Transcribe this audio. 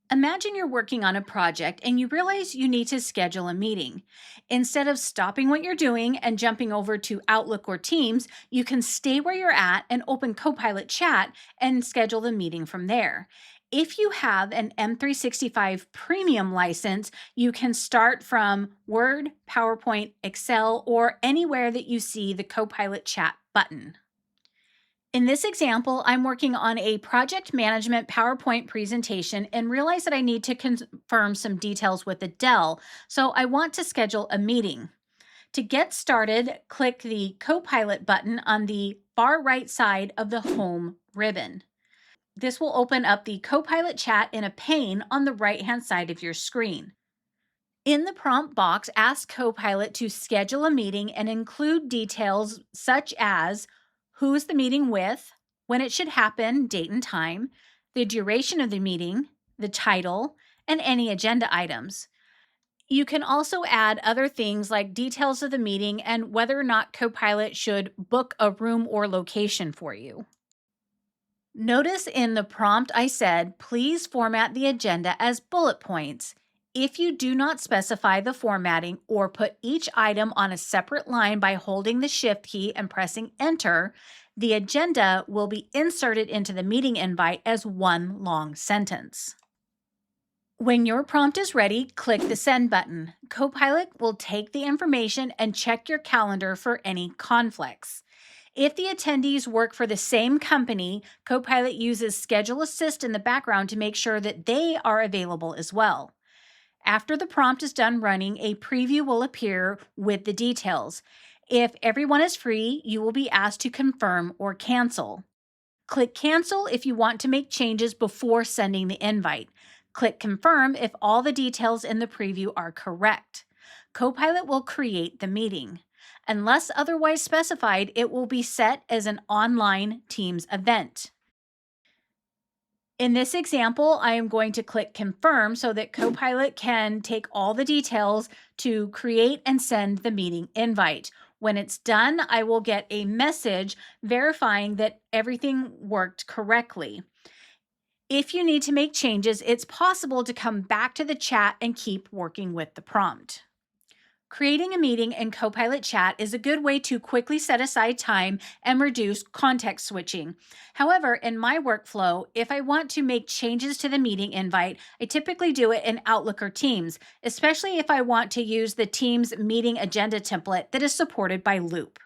Imagine you're working on a project and you realize you need to schedule a meeting. Instead of stopping what you're doing and jumping over to Outlook or Teams, you can stay where you're at and open Copilot Chat and schedule the meeting from there. If you have an M365 premium license, you can start from Word, PowerPoint, Excel, or anywhere that you see the Copilot Chat button. In this example, I'm working on a project management PowerPoint presentation and realize that I need to confirm some details with Adele, so I want to schedule a meeting. To get started, click the Copilot button on the far right side of the Home ribbon. This will open up the Copilot chat in a pane on the right-hand side of your screen. In the prompt box, ask Copilot to schedule a meeting and include details such as who is the meeting with, when it should happen, date and time, the duration of the meeting, the title, and any agenda items. You can also add other things like details of the meeting and whether or not Copilot should book a room or location for you. Notice in the prompt I said, please format the agenda as bullet points. If you do not specify the formatting or put each item on a separate line by holding the Shift key and pressing Enter, the agenda will be inserted into the meeting invite as one long sentence. When your prompt is ready, click the Send button. Copilot will take the information and check your calendar for any conflicts. If the attendees work for the same company, Copilot uses Schedule Assist in the background to make sure that they are available as well. After the prompt is done running, a preview will appear with the details. If everyone is free, you will be asked to confirm or cancel. Click Cancel if you want to make changes before sending the invite. Click Confirm if all the details in the preview are correct. Copilot will create the meeting. Unless otherwise specified, it will be set as an online Teams event. In this example, I am going to click Confirm so that Copilot can take all the details to create and send the meeting invite. When it's done, I will get a message verifying that everything worked correctly. If you need to make changes, it's possible to come back to the chat and keep working with the prompt. Creating a meeting in Copilot Chat is a good way to quickly set aside time and reduce context switching. However, in my workflow, if I want to make changes to the meeting invite, I typically do it in Outlook or Teams, especially if I want to use the Teams meeting agenda template that is supported by Loop.